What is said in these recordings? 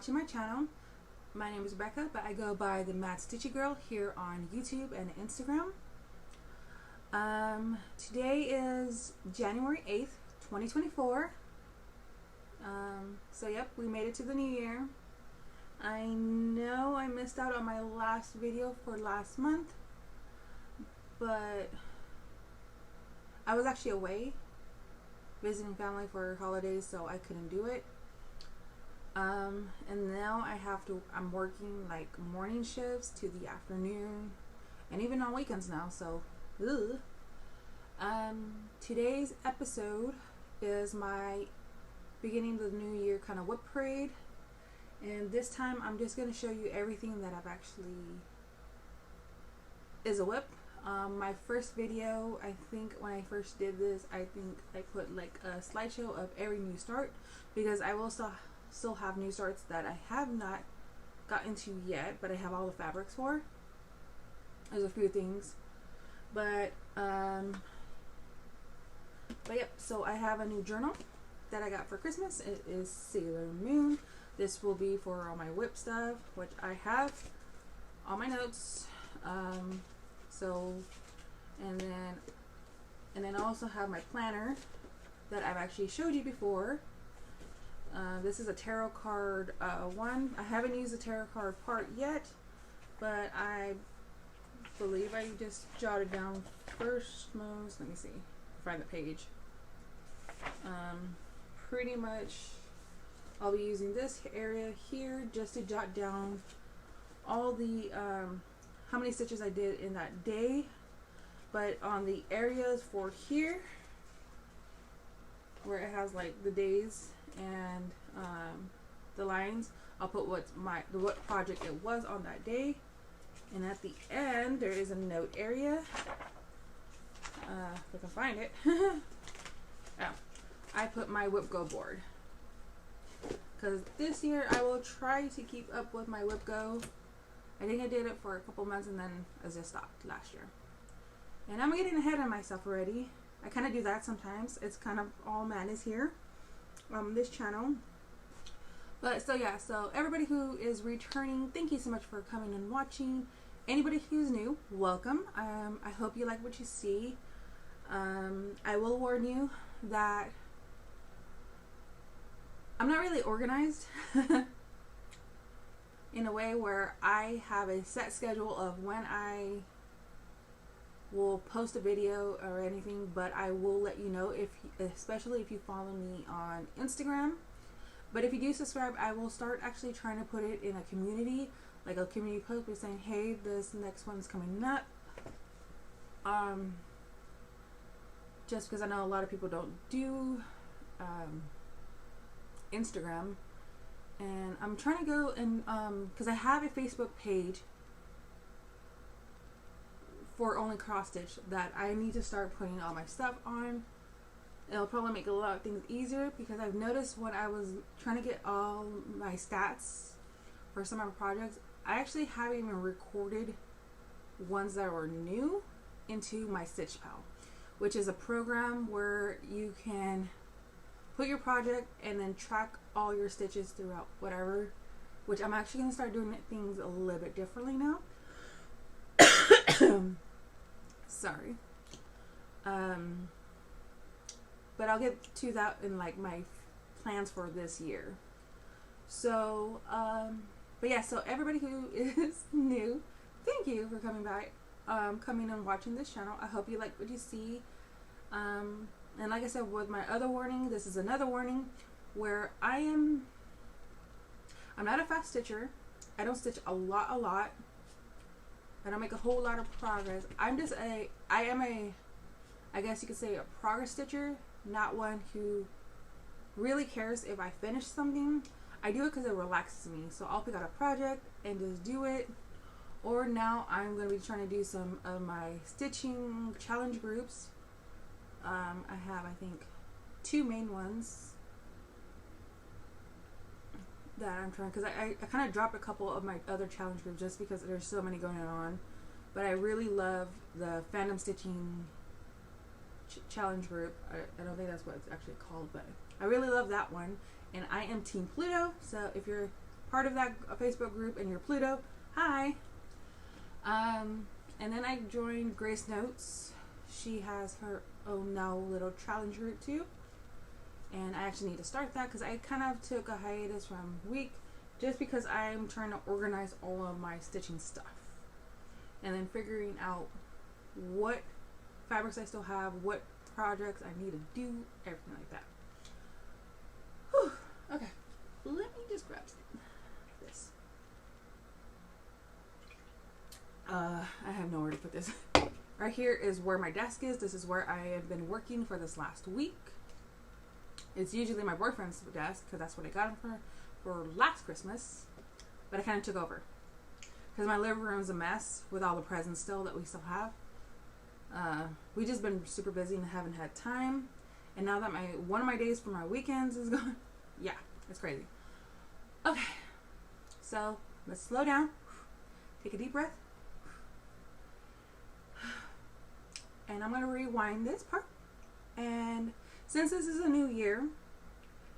watching my channel. My name is Rebecca, but I go by the Mad Stitchy Girl here on YouTube and Instagram. Today is January 8th, 2024. So yep, we made it to the new year. I know I missed out on my last video for last month, but I was actually away visiting family for holidays, so I couldn't do it. And now I'm working like morning shifts to the afternoon and even on weekends now, so ugh. Today's episode is my beginning of the new year kind of WIP parade, and this time I'm just going to show you everything that I've actually is a WIP. My first video, I think when I first did this, I think I put like a slideshow of every new start, because I will still have new starts that I have not gotten to yet, but I have all the fabrics for. There's a few things, but yep, so I have a new journal that I got for Christmas. It is Sailor Moon. This will be for all my WIP stuff, which I have all my notes. And then I also have my planner that I've actually showed you before. This is a tarot card one. I haven't used the tarot card part yet, but I believe I just jotted down first most. Let me see, find the page. Pretty much I'll be using this area here just to jot down all the how many stitches I did in that day, but on the areas for here where it has like the days and the lines, I'll put what project it was on that day, and at the end there is a note area. If I can find it. Oh, I put my WIP Go board, because this year I will try to keep up with my WIP Go. I think I did it for a couple months and then I just stopped last year. And I'm getting ahead of myself already. I kind of do that sometimes. It's kind of all madness here on this channel. But so yeah, so everybody who is returning, thank you so much for coming and watching. Anybody who's new, welcome. I hope you like what you see. I will warn you that I'm not really organized in a way where I have a set schedule of when I will post a video or anything, but I will let you know, especially if you follow me on Instagram. But if you do subscribe, I will start actually trying to put it in a community, like a community post with saying, hey, this next one's coming up. Just because I know a lot of people don't do Instagram, and I'm trying to go and because I have a Facebook page for only cross stitch that I need to start putting all my stuff on. It'll probably make a lot of things easier, because I've noticed when I was trying to get all my stats for some of my projects, I actually haven't even recorded ones that were new into my Stitch Pal, which is a program where you can put your project and then track all your stitches throughout whatever, which I'm actually going to start doing things a little bit differently now. Sorry. But I'll get to that in like my plans for this year. So, but yeah, so everybody who is new, thank you for coming by, coming and watching this channel. I hope you like what you see. And like I said, with my other warning, this is another warning where I'm not a fast stitcher. I don't stitch a lot. I don't make a whole lot of progress. I guess you could say a progress stitcher, not one who really cares if I finish something. I do it because it relaxes me. So I'll pick out a project and just do it. Or now I'm going to be trying to do some of my stitching challenge groups. I have, I think, 2 main ones that I'm trying, because I kind of dropped a couple of my other challenge groups just because there's so many going on. But I really love the Fandom Stitching challenge group. I don't think that's what it's actually called, but I really love that one. And I am Team Pluto, so if you're part of that Facebook group and you're Pluto, hi. And then I joined Grace Notes. She has her own now little challenge group too. And I actually need to start that because I kind of took a hiatus from week just because I'm trying to organize all of my stitching stuff. And then figuring out what fabrics I still have, what projects I need to do, everything like that. Whew. Okay, let me just grab this. I have nowhere to put this. Right here is where my desk is. This is where I have been working for this last week. It's usually my boyfriend's desk because that's what I got him for last Christmas. But I kind of took over because my living room is a mess with all the presents still that we still have. We just been super busy and haven't had time. And now that one of my days for my weekends is gone, yeah, it's crazy. Okay, so let's slow down. Take a deep breath. And I'm going to rewind this part. And since this is a new year,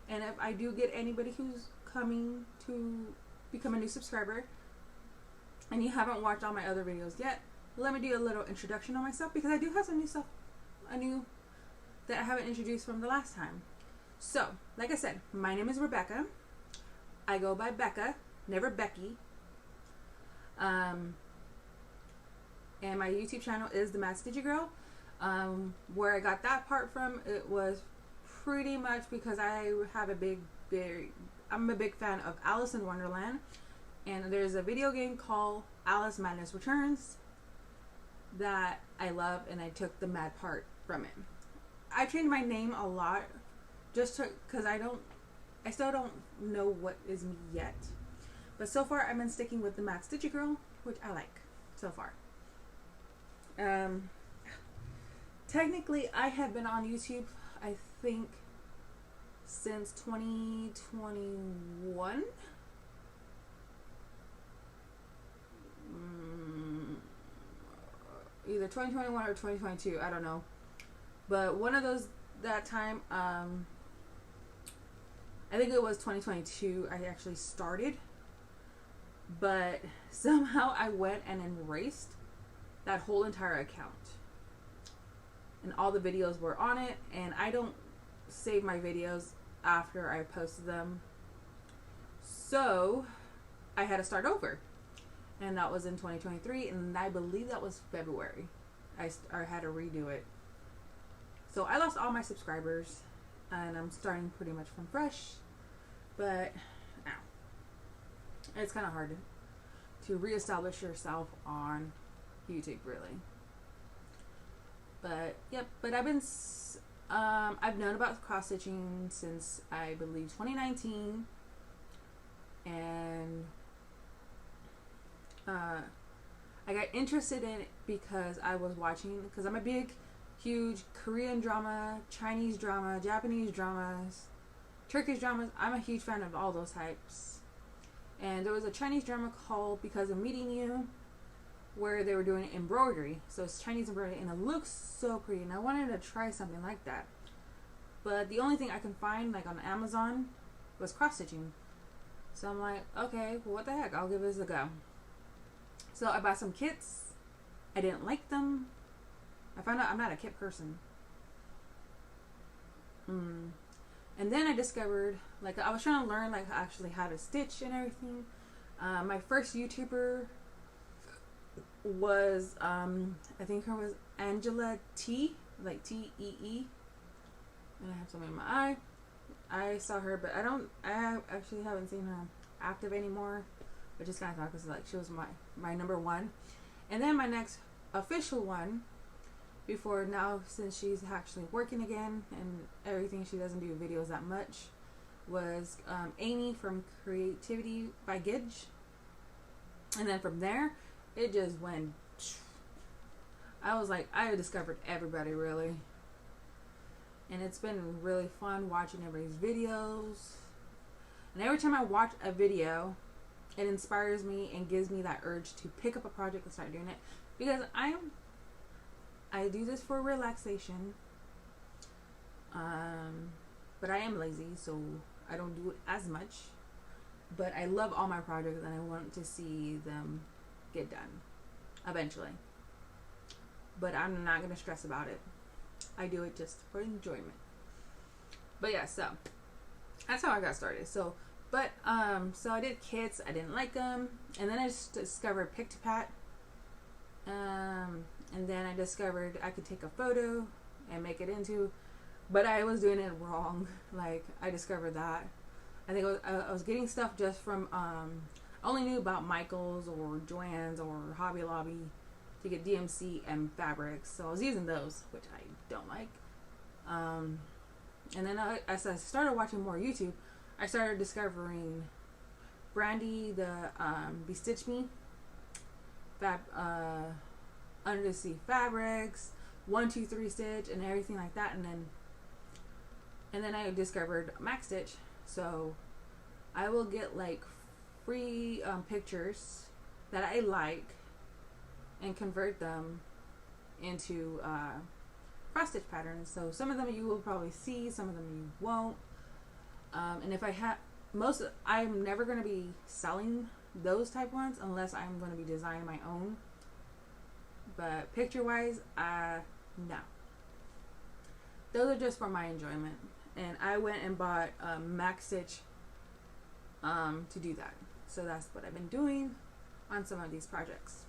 and if I do get anybody who's coming to become a new subscriber, and you haven't watched all my other videos yet, let me do a little introduction on myself because I do have some new stuff, that I haven't introduced from the last time. So, like I said, my name is Rebecca. I go by Becca, never Becky. And my YouTube channel is The Mad Stitchy Girl. Where I got that part from, it was pretty much because I'm a big fan of Alice in Wonderland, and there's a video game called Alice Madness Returns that I love, and I took the mad part from it. I changed my name a lot just because I still don't know what is me yet, but so far I've been sticking with The Mad Stitchy Girl, which I like so far. Technically, I have been on YouTube, I think, since 2021. Either 2021 or 2022, I don't know. But one of those, that time, I think it was 2022, I actually started. But somehow I went and erased that whole entire account. And all the videos were on it, and I don't save my videos after I post them. So I had to start over. And that was in 2023, and I believe that was February. I had to redo it. So I lost all my subscribers, and I'm starting pretty much from fresh. But, it's kind of hard to reestablish yourself on YouTube, really. But, yep, but I've known about cross stitching since, I believe, 2019. And I got interested in it because I was watching, because I'm a big, huge Korean drama, Chinese drama, Japanese dramas, Turkish dramas. I'm a huge fan of all those types. And there was a Chinese drama called Because of Meeting You, where they were doing embroidery. So it's Chinese embroidery, and it looks so pretty. And I wanted to try something like that. But the only thing I can find, like on Amazon, was cross stitching. So I'm like, okay, well, what the heck? I'll give this a go. So I bought some kits. I didn't like them. I found out I'm not a kit person. And then I discovered, like, I was trying to learn, like, actually how to stitch and everything. My first YouTuber was, I think her was Angela T, like T-E-E. And I have something in my eye. I saw her, but I actually haven't seen her active anymore. But just kind of thought, because, like, she was my number one. And then my next official one, before now, since she's actually working again and everything, she doesn't do videos that much, was Amy from Creativity by Gidge. And then from there, it just went, I was like, I discovered everybody, really. And it's been really fun watching everybody's videos. And every time I watch a video, it inspires me and gives me that urge to pick up a project and start doing it. Because I do this for relaxation. But I am lazy, so I don't do it as much. But I love all my projects and I want to see them get done eventually. But I'm not going to stress about it. I do it just for enjoyment. But yeah, so that's how I got started. So I did kits. I didn't like them, and then I just discovered Pick-to-Pat. And then I discovered I could take a photo and make it into, but I was doing it wrong. Like, I discovered that. I think I was getting stuff just from, I only knew about Michael's or Joann's or Hobby Lobby to get DMC and fabrics. So I was using those, which I don't like. And then as I started watching more YouTube, I started discovering Brandy, the Bestitch Me, Under the Sea Fabrics, 1, 2, 3 Stitch, and everything like that. And then I discovered Max Stitch. So I will get like free pictures that I like and convert them into cross stitch patterns. So some of them you will probably see, some of them you won't. And if I have I'm never going to be selling those type ones unless I'm going to be designing my own. But picture wise, no. Those are just for my enjoyment. And I went and bought Max Stitch to do that. So that's what I've been doing on some of these projects.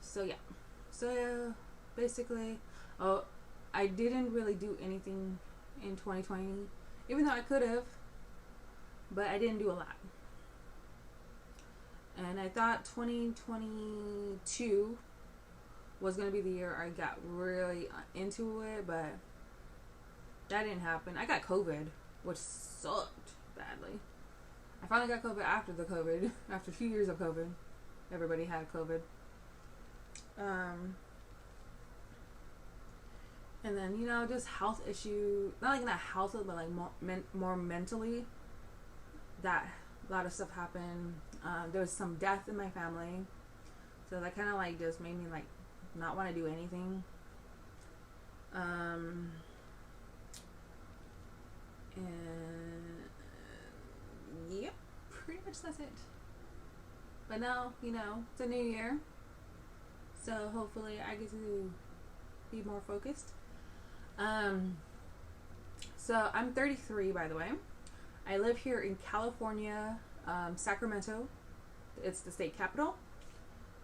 So yeah. So basically, I didn't really do anything in 2020, even though I could have, but I didn't do a lot. And I thought 2022 was going to be the year I got really into it, but that didn't happen. I got COVID, which sucked badly. I finally got COVID after the COVID, after a few years of COVID. Everybody had COVID. And then, just health issue, not health, but like more mentally, that a lot of stuff happened. There was some death in my family, so that kind of like just made me like not want to do anything. And yep, pretty much that's it. But now, it's a new year, so hopefully I get to be more focused. So I'm 33, by the way. I live here in California, Sacramento. It's the state capital,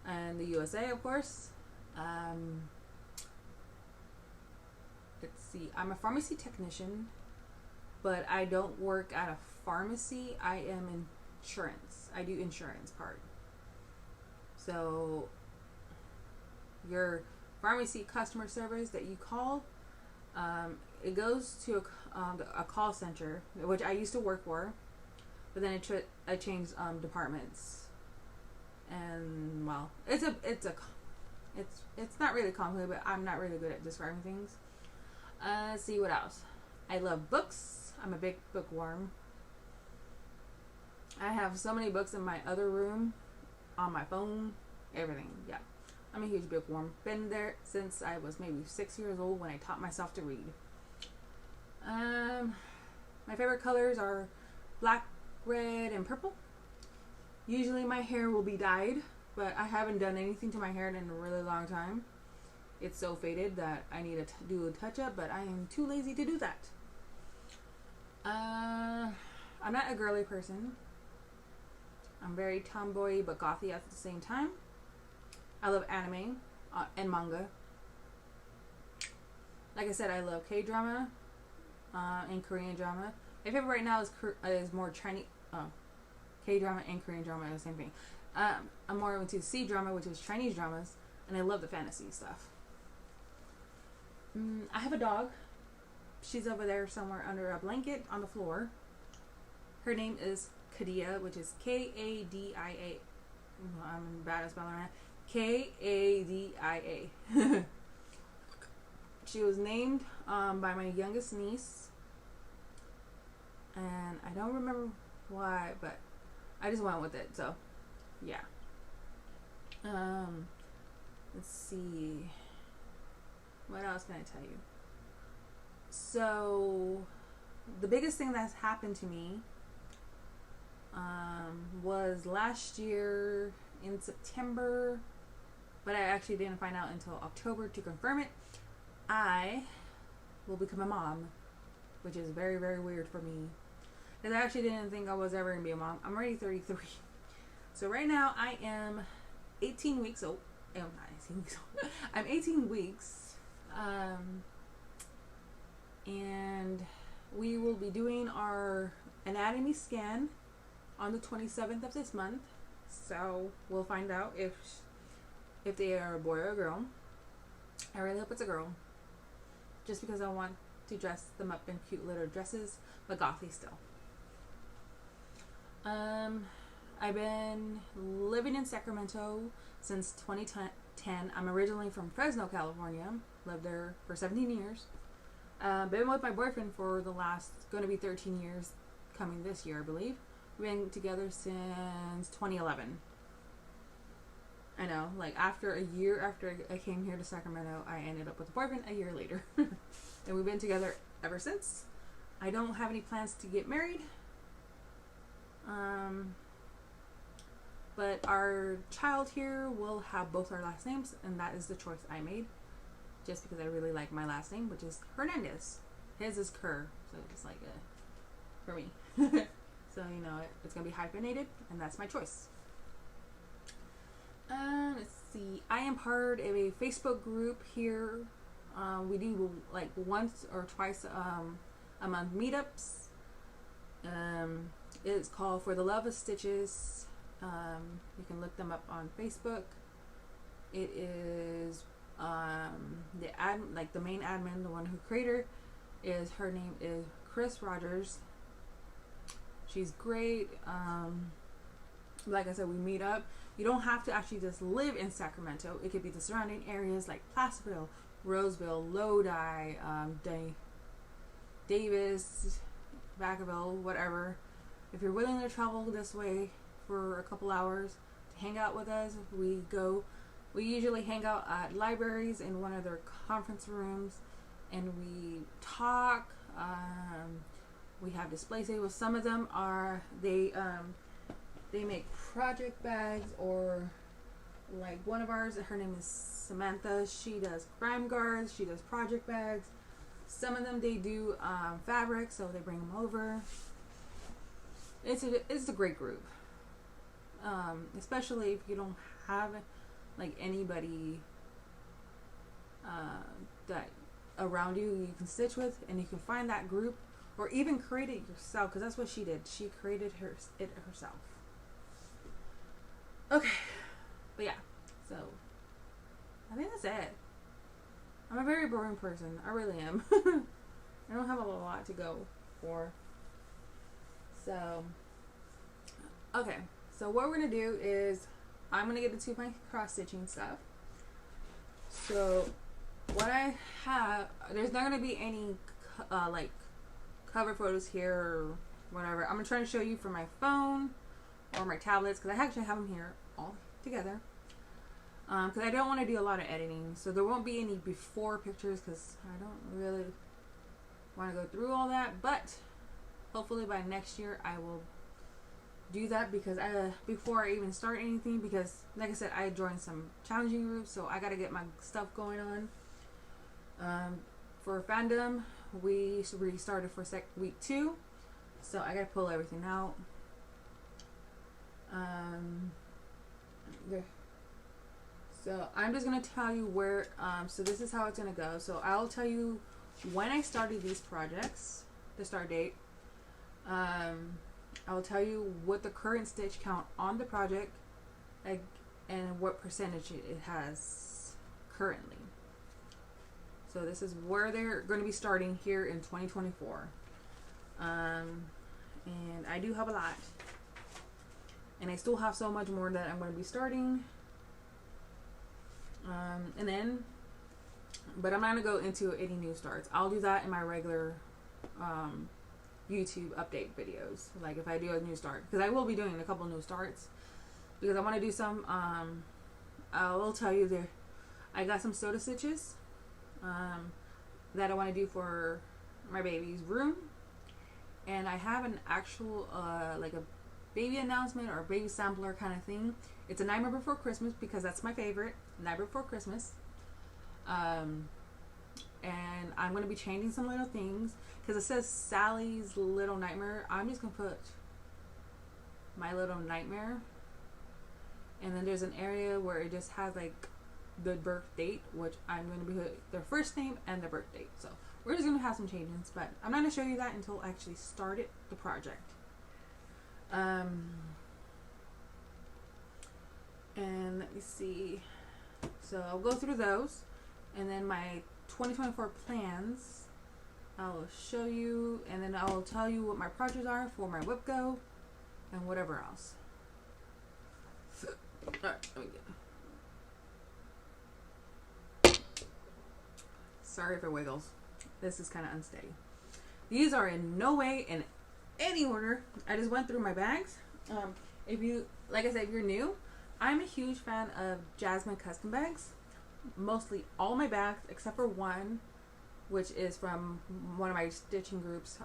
and the USA, of course. Let's see. I'm a pharmacy technician, but I don't work at a pharmacy. I am insurance. I do insurance part. So your pharmacy customer service that you call, it goes to a call center, which I used to work for, but then I changed departments, and well, it's not really complicated, but I'm not really good at describing things. Let's see what else. I love books. I'm a big bookworm. I have so many books in my other room, on my phone, everything. Yeah. I'm a huge bookworm. Been there since I was maybe 6 years old when I taught myself to read. My favorite colors are black, red, and purple. Usually my hair will be dyed, but I haven't done anything to my hair in a really long time. It's so faded that I need to do a touch-up, but I am too lazy to do that. I'm not a girly person. I'm very tomboy but gothy at the same time. I love anime and manga. Like I said, I love K-drama and Korean drama. My favorite right now is more Chinese. K-drama and Korean drama are the same thing. I'm more into C-drama, which is Chinese dramas, and I love the fantasy stuff. I have a dog. She's over there somewhere under a blanket on the floor. Her name is Kadia, which is Kadia. I'm bad at spelling that. Kadia. She was named by my youngest niece, and I don't remember why, but I just went with it. So, yeah. Let's see. What else can I tell you? So, the biggest thing that's happened to me was last year in September, but I actually didn't find out until October to confirm it. I will become a mom, which is very, very weird for me, because I actually didn't think I was ever going to be a mom. I'm already 33. So right now I am 18 weeks old. I'm not 18 weeks old. I'm 18 weeks. And we will be doing our anatomy scan on the 27th of this month. So we'll find out if they are a boy or a girl. I really hope it's a girl, just because I want to dress them up in cute little dresses, but gothy still. I've been living in Sacramento since 2010. I'm originally from Fresno, California. Lived there for 17 years. Been with my boyfriend for the last, going to be 13 years, coming this year, I believe. We've been together since 2011. I know, like after a year after I came here to Sacramento, I ended up with a boyfriend a year later. And we've been together ever since. I don't have any plans to get married. But our child here will have both our last names, and that is the choice I made. Just because I really like my last name, which is Hernandez. His is Kerr, so it's like for me. So, you know, it's going to be hyphenated, and that's my choice. Let's see. I am part of a Facebook group here. We do like once or twice a month meetups. It's called For the Love of Stitches. You can look them up on Facebook. It is the main admin, the one who created her, her name is Chris Rogers. She's great. Like I said, we meet up. You don't have to actually just live in Sacramento. It could be the surrounding areas like Placerville, Roseville, Lodi, Davis, Vacaville, whatever. If you're willing to travel this way for a couple hours to hang out with us, we usually hang out at libraries in one of their conference rooms, and we talk. We have display tables. Some of them are they make project bags, or like one of ours, her name is Samantha. She does crime guards. She does project bags. Some of them they do fabric, so they bring them over. It's a great group, especially if you don't have like anybody that around you can stitch with, and you can find that group, or even create it yourself, because that's what she did. She created it herself. Okay, but yeah, so I think that's it. I'm a very boring person. I really am. I don't have a lot to go for. So, okay. So what we're going to do is I'm going to get into my cross-stitching stuff. So, what I have, there's not going to be any, like, cover photos here or whatever. I'm going to try to show you from my phone or my tablets, because I actually have them here all together. Because I don't want to do a lot of editing. So there won't be any before pictures, because I don't really want to go through all that. But hopefully by next year I will do that, because before I even start anything, because like I said, I joined some challenging groups, so I got to get my stuff going on. For fandom, we restarted for week 2, so I got to pull everything out. So I'm just going to tell you where, so this is how it's going to go. So I'll tell you when I started these projects, the start date. I'll tell you what the current stitch count on the project, and what percentage it has currently. So this is where they're going to be starting here in 2024. And I do have a lot. And I still have so much more that I'm going to be starting. And then, but I'm not going to go into any new starts. I'll do that in my regular YouTube update videos. Like if I do a new start. Because I will be doing a couple new starts. Because I want to do some, I will tell you there, I got some soda stitches that I want to do for my baby's room. And I have an actual, like a baby announcement or baby sampler kind of thing. It's a Nightmare Before Christmas because that's my favorite. Nightmare Before Christmas. And I'm going to be changing some little things because it says Sally's Little Nightmare. I'm just going to put My Little Nightmare. And then there's an area where it just has like the birth date, which I'm going to be their first name and their birth date. So we're just going to have some changes, but I'm not going to show you that until I actually started the project. And let me see. So I'll go through those, and then my 2024 plans I'll show you, and then I'll tell you what my projects are for my WIP Go and whatever else. Alright, let me get. Sorry if it wiggles. This is kind of unsteady. These are in no way in any order. I just went through my bags. If you, like I said, if you're new, I'm a huge fan of Jasmine custom bags. Mostly all my bags, except for one, which is from one of my stitching groups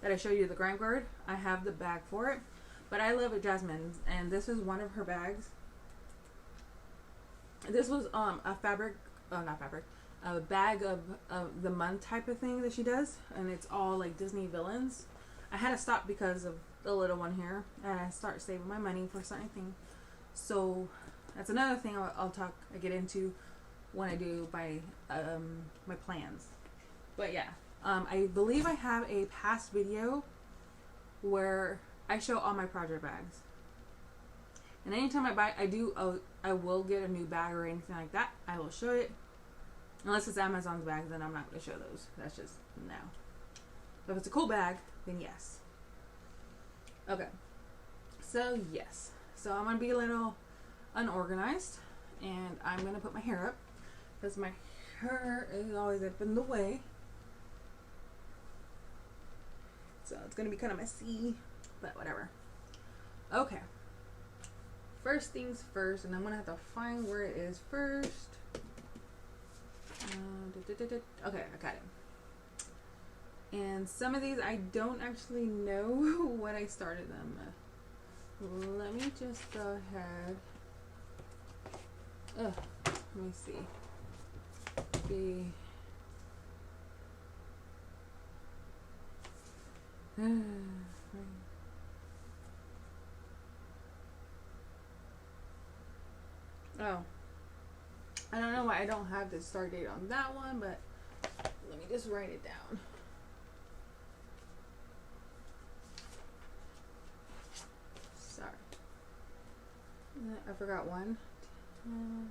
that I showed you, the Grand Guard. I have the bag for it. But I love Jasmine's, and this is one of her bags. This was a fabric, not fabric, a bag of the month type of thing that she does, and it's all like Disney villains. I had to stop because of the little one here, and I start saving my money for certain things. So that's another thing I get into when I do my my plans. But yeah, I believe I have a past video where I show all my project bags. And anytime I buy, I will get a new bag or anything like that, I will show it. Unless it's Amazon's bags, then I'm not going to show those. That's just no. But if it's a cool bag, then yes. Okay. So yes. So I'm going to be a little unorganized, and I'm going to put my hair up because my hair is always up in the way. So it's going to be kind of messy, but whatever. Okay. First things first, and I'm going to have to find where it is first. Okay, I got it. And some of these I don't actually know when I started them. Let me just go ahead. Let me see. Oh, I don't know why I don't have the start date on that one, but let me just write it down. Sorry, I forgot one. And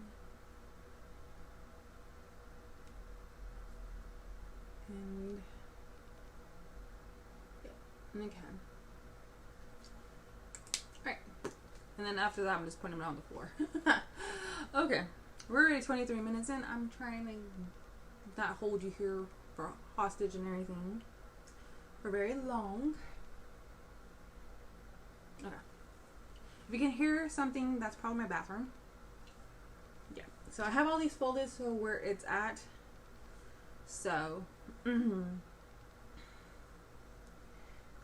again. Alright. And then after that, I'm just putting them on the floor. Okay. We're already 23 minutes in. I'm trying to not hold you here for hostage and everything for very long. Okay. If you can hear something, that's probably my bathroom. Yeah. So I have all these folded so where it's at. So,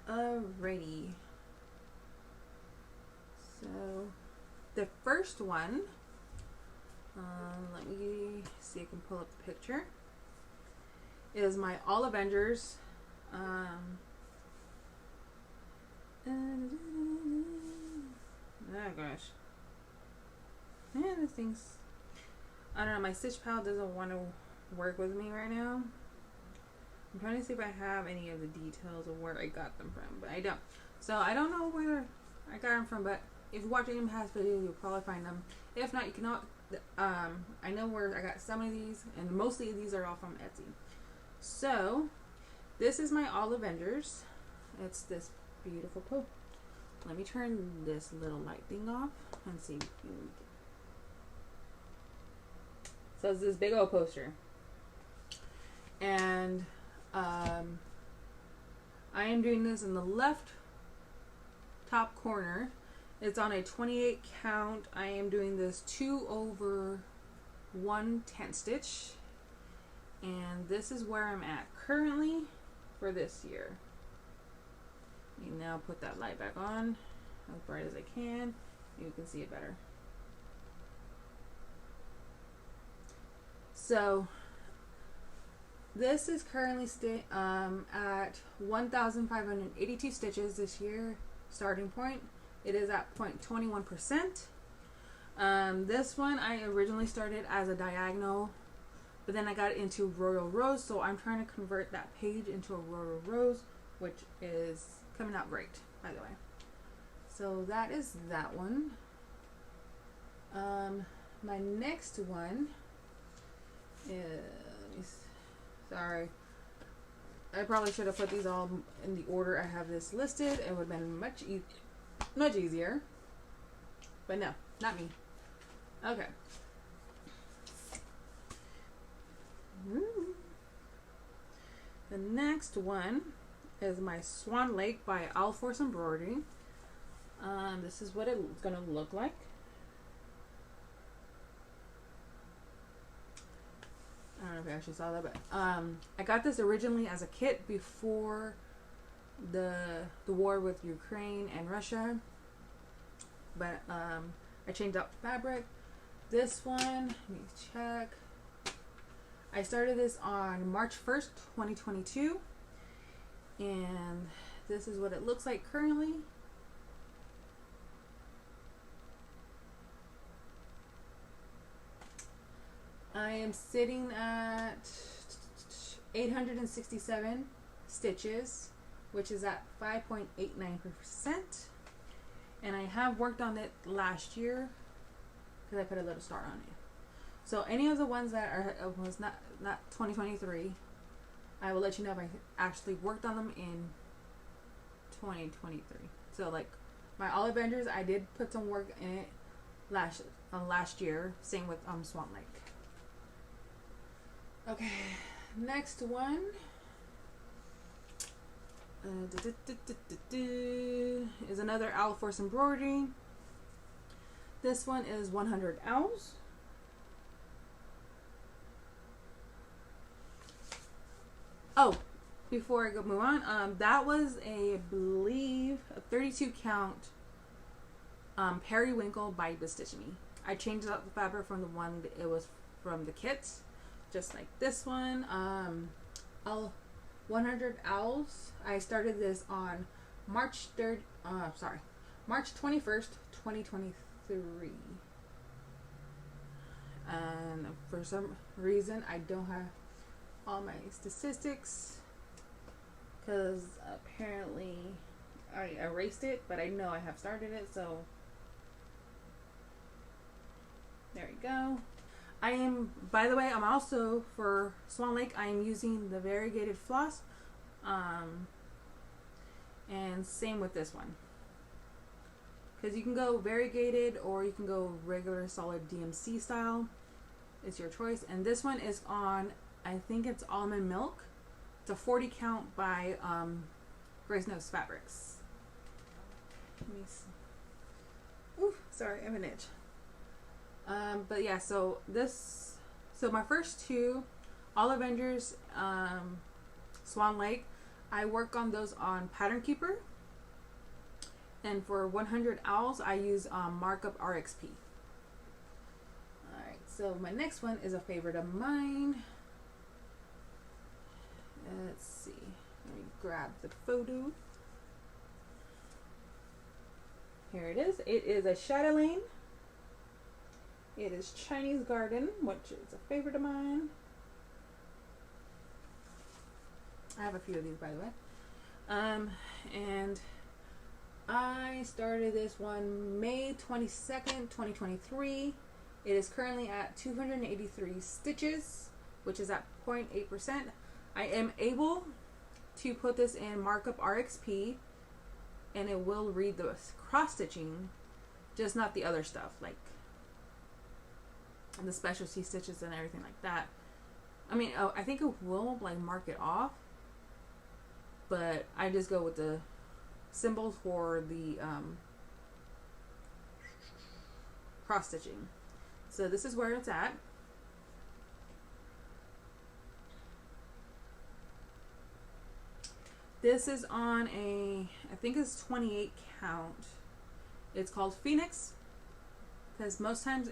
alrighty. So, the first one, let me see if I can pull up the picture, is my All Avengers, oh gosh. Yeah, this thing's, I don't know, my Stitch Pal doesn't want to work with me right now. I'm trying to see if I have any of the details of where I got them from, but I don't. So I don't know where I got them from, but if you watch any past videos, you'll probably find them. If not, you cannot. I know where I got some of these, and mostly these are all from Etsy. So this is my All Avengers. It's this beautiful post. Let me turn this little light thing off and see. So it's this big old poster. And I am doing this in the left top corner. It's on a 28 count. I am doing this 2/110 stitch. And this is where I'm at currently for this year. You now put that light back on. as bright as I can. You can see it better. So this is currently at 1,582 stitches this year, starting point. It is at 0.21%. This one I originally started as a diagonal, but then I got into royal rose, so I'm trying to convert that page into a royal rose, which is coming out great, by the way. So that is that one. My next one is, sorry, I probably should have put these all in the order I have this listed. It would have been much easier, but no, not me. Okay. The next one is my Swan Lake by All Force Embroidery. This is what it's gonna look like. I don't know if you actually saw that, but I got this originally as a kit before the war with Ukraine and Russia, but I changed out the fabric. This one, let me check. I started this on March 1st, 2022, and this is what it looks like currently. I am sitting at 867 stitches, which is at 5.89%, and I have worked on it last year because I put a little star on it. So any of the ones that are was not 2023, I will let you know if I actually worked on them in 2023. So like my Olive Avengers, I did put some work in it last year. Same with Swan Lake. Okay, next one is another All Force Embroidery. This one is 100 owls. Oh, before I move on, that was I believe a 32 count periwinkle by Bestitch Me. I changed out the fabric from the one that it was from the kits, just like this one. 100 owls. I started this on March 21st, 2023. And for some reason, I don't have all my statistics because apparently I erased it, but I know I have started it, so there you go. I am, by the way, I'm also, for Swan Lake, I am using the variegated floss, and same with this one, because you can go variegated or you can go regular solid DMC style. It's your choice. And this one is on, I think it's almond milk. It's a 40 count by Grace Knows Fabrics. Let me see. Ooh, sorry, I have an itch. But yeah, so my first two, All Avengers, Swan Lake, I work on those on Pattern Keeper. And for 100 owls, I use Markup RXP. Alright, so my next one is a favorite of mine. Let's see. Let me grab the photo. Here it is. It is a Chatelaine. It is Chinese Garden, which is a favorite of mine. I have a few of these, by the way. And I started this one May 22nd, 2023. It is currently at 283 stitches, which is at 0.8%. I am able to put this in Markup RXP, and it will read the cross stitching, just not the other stuff, like the specialty stitches and everything like that. I mean, I think it will like mark it off, but I just go with the symbols for the cross stitching. So this is where it's at. This is on a, I think it's 28 count, It's called Phoenix, because most times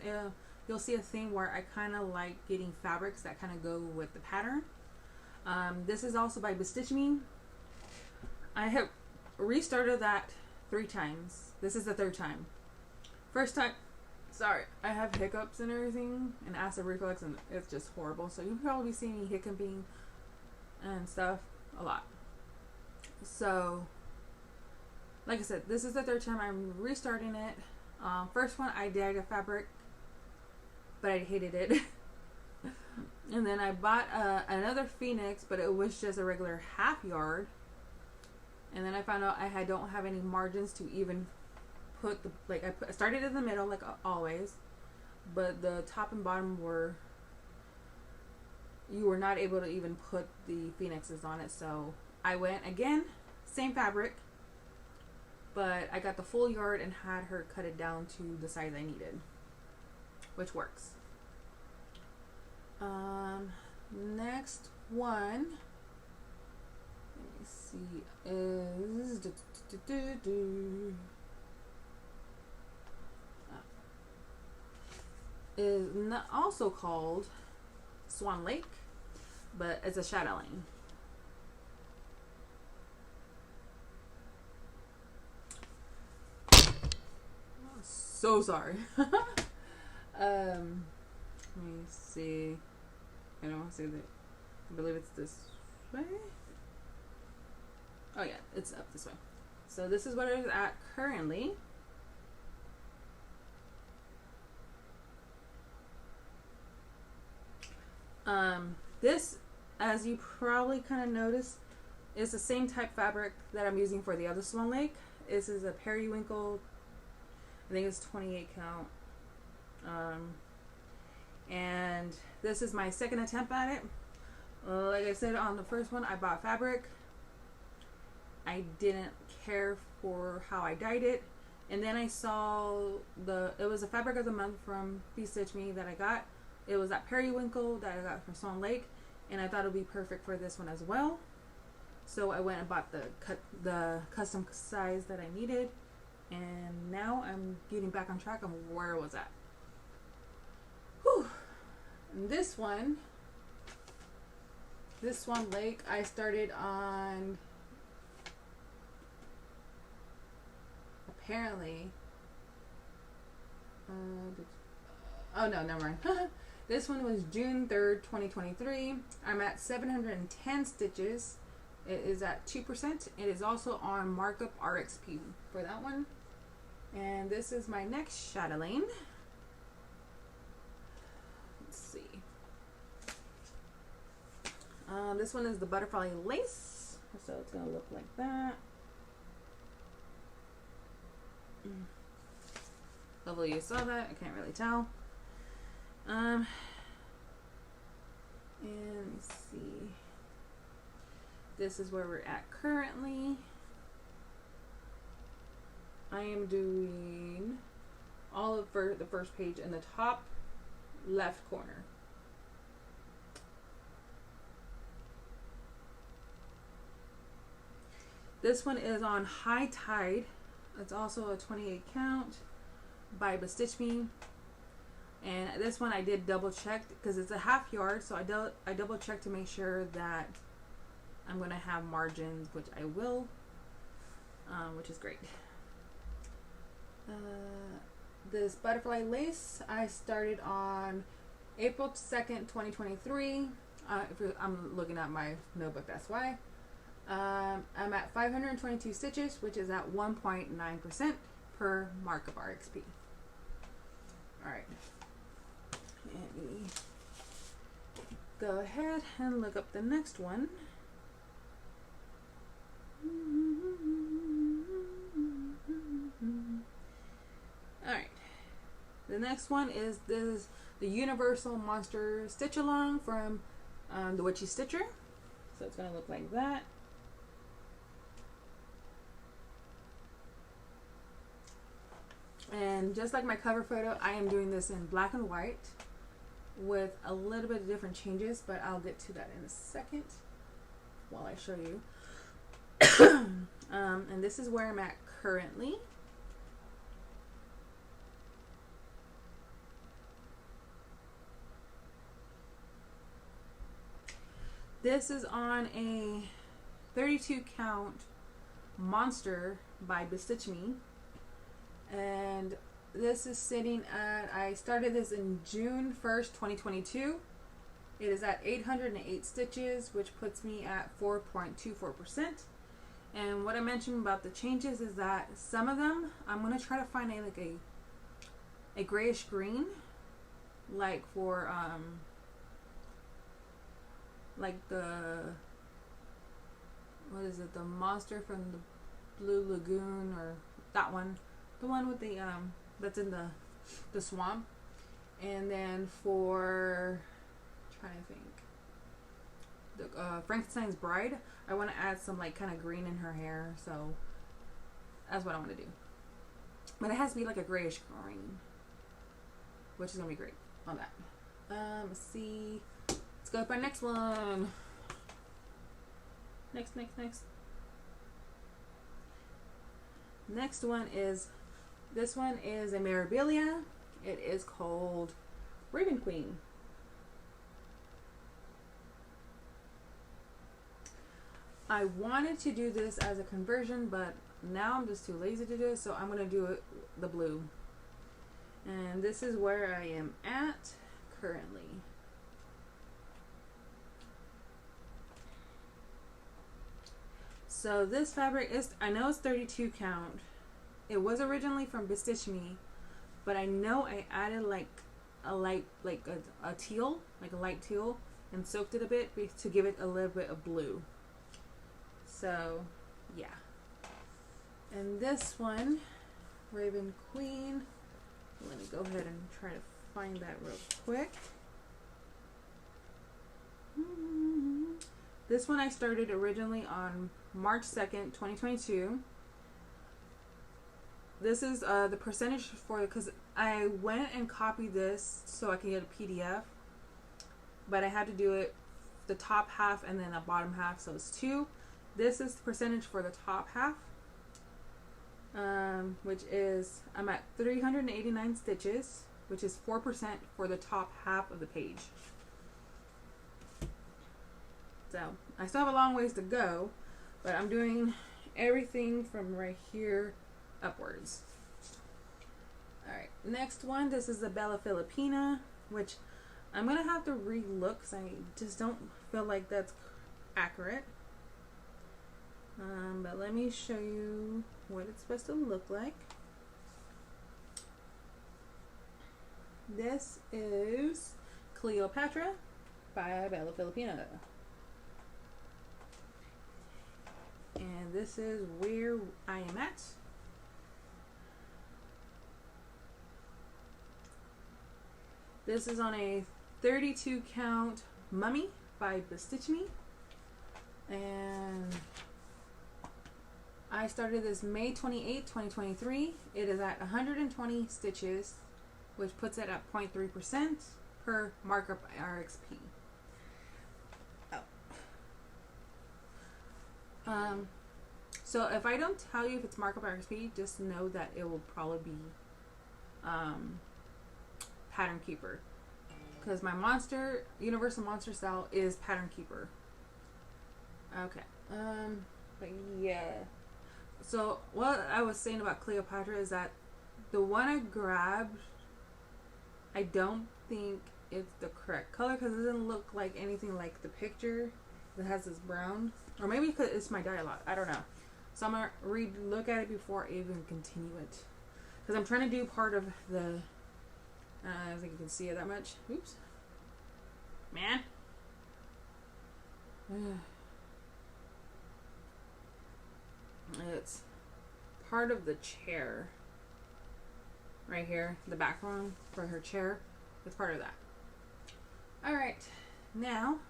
you'll see a thing where I kind of like getting fabrics that kind of go with the pattern. This is also by Bestitch Me. I have restarted that 3 times. This is the 3rd time. First time, sorry, I have hiccups and everything, and acid reflux, and it's just horrible. So you'll probably see me hiccuping and stuff a lot. So, like I said, this is the 3rd time I'm restarting it. First one, I dyed a fabric, but I hated it. And then I bought another Phoenix, but it was just a regular half yard. And then I found out I don't have any margins to even put the, like, I started in the middle like always, but the top and bottom you were not able to even put the Phoenixes on it. So I went again, same fabric, but I got the full yard and had her cut it down to the size I needed, which works. Next one, let me see, is not also called Swan Lake, but it's a chatelaine. So sorry. Let me see. I don't want to say that. I believe it's this way. Oh yeah, it's up this way. So this is what it is at currently. This, as you probably kind of noticed, is the same type fabric that I'm using for the other Swan Lake. This is a periwinkle. I think it's 28 count. And this is my 2nd attempt at it. Like I said on the first one, I bought fabric. I didn't care for how I dyed it. And then I saw it was a fabric of the month from Bestitch Me that I got. It was that periwinkle that I got from Swan Lake, and I thought it would be perfect for this one as well. So I went and bought the custom size that I needed, and now I'm getting back on track of where I was at. Whew. And this one, Swan Lake, I started on, apparently, oh no, never mind. This one was June 3rd, 2023. I'm at 710 stitches. It is at 2%. It is also on Markup RXP for that one. And this is my next chatelaine. Let's see. This one is the butterfly lace. So it's going to look like that. Hopefully you saw that. I can't really tell. And let me see. This is where we're at currently. I am doing all of the first page in the top left corner. This one is on High Tide. It's also a 28 count by Bestitch Me. And this one I did double check because it's a half yard, so I double checked to make sure that I'm going to have margins, which I will, which is great. This butterfly lace I started on April 2nd, 2023. I'm looking at my notebook, that's why. I'm at 522 stitches, which is at 1.9% per Markup RXP. Alright. Let me go ahead and look up the next one. Alright. The next one is the Universal Monster Stitch Along from the Witchy Stitcher. So it's going to look like that. And just like my cover photo, I am doing this in black and white with a little bit of different changes, but I'll get to that in a second while I show you. And this is where I'm at currently. This is on a 32 count Monster by Bestitch Me. And this is sitting at, I started this in June 1st, 2022. It is at 808 stitches, which puts me at 4.24%. And what I mentioned about the changes is that some of them, I'm going to try to find a grayish green, like for, like the, what is it, the monster from the Blue Lagoon, or that one, the one with the, that's in the swamp. And then for, trying to think, the Frankenstein's Bride, I want to add some like kind of green in her hair, so that's what I want to do. But it has to be like a grayish green, which is gonna be great on that. Let's see. Let's go with my next one. Next. Next one is, this one is a Mirabilia. It is called Raven Queen. I wanted to do this as a conversion, but now I'm just too lazy to do it, so I'm going to do it the blue. And this is where I am at currently. So this fabric is, I know it's 32 count. It was originally from Bestitch Me, but I know I added like a light, like a teal, like a light teal, and soaked it a bit to give it a little bit of blue. So, yeah. And this one, Raven Queen, let me go ahead and try to find that real quick. This one I started originally on March 2nd, 2022. This is the percentage for, because I went and copied this so I can get a PDF, but I had to do it the top half and then the bottom half, so it's 2. This is the percentage for the top half, which is, I'm at 389 stitches, which is 4% for the top half of the page. So I still have a long ways to go, but I'm doing everything from right here upwards. Alright, next one, this is the Bella Filipina, which I'm going to have to re-look because I just don't feel like that's accurate. But let me show you what it's supposed to look like. This is Cleopatra by Bella Filipina. And this is where I am at. This is on a 32 count Mummy by Bestitch Me. And I started this May 28, 2023. It is at 120 stitches, which puts it at 0.3% per markup RXP. So if I don't tell you if it's markup RXP, just know that it will probably be Pattern Keeper, because my monster, Universal Monster Style, is Pattern Keeper. Okay. But yeah. So what I was saying about Cleopatra is that the one I grabbed, I don't think it's the correct color because it doesn't look like anything like the picture. It has this brown, or maybe because it's my dye lot. I don't know. So I'm gonna look at it before I even continue it, because I'm trying to do part of the. I don't think you can see it that much. Oops, man. It's part of the chair right here, the background for her chair. It's part of that. All right, now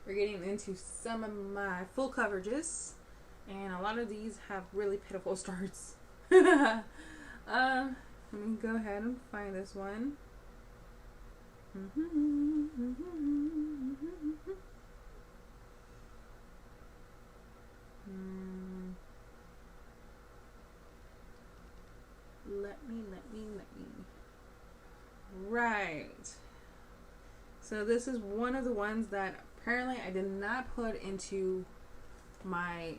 we're getting into some of my full coverages, and a lot of these have really pitiful starts. Let me go ahead and find this one. Let me. Right. So this is one of the ones that Apparently I did not put into my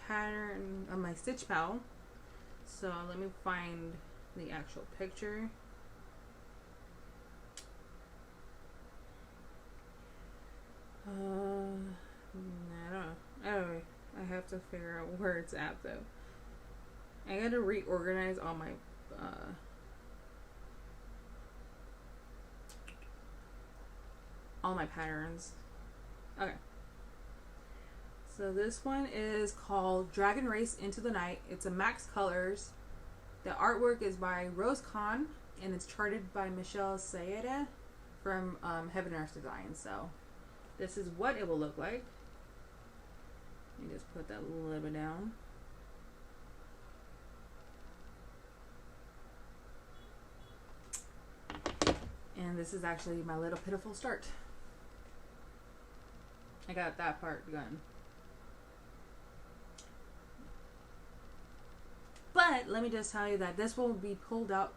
pattern of my stitch pal. So let me find the actual picture. I don't know. Oh, I have to figure out where it's at though. I gotta reorganize all my patterns. Okay. So this one is called Dragon Race Into the Night. It's a Max Colors. The artwork is by Rose Khan and it's charted by Michelle Sayeda from Heaven Earth Design. So this is what it will look like. Let me just put that a little bit down. And this is actually my little pitiful start. I got that part done. But let me just tell you that this will be pulled out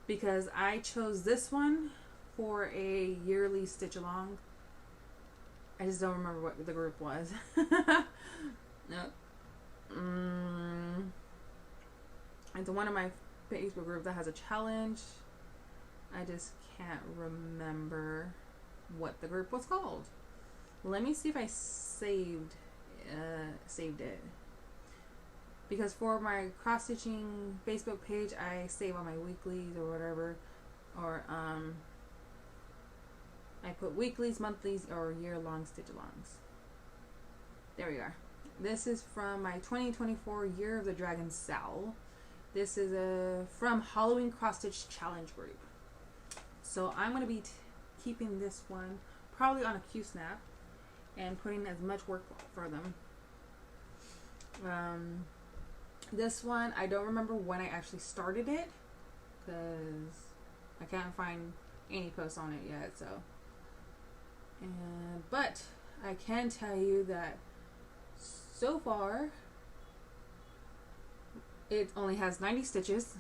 because I chose this one for a yearly stitch along. I just don't remember what the group was. No. It's one of my Facebook group that has a challenge. I just can't remember what the group was called. Let me see if I saved it. Because for my cross stitching Facebook page, I save all my weeklies or whatever, or I put weeklies, monthlies, or year-long stitch-alongs. There we are. This is from my 2024 Year of the Dragon Sal. This is from Halloween Cross Stitch Challenge group. So I'm going to be keeping this one probably on a Q-snap and putting as much work for them. This one, I don't remember when I actually started it because I can't find any posts on it yet. So, but I can tell you that so far it only has 90 stitches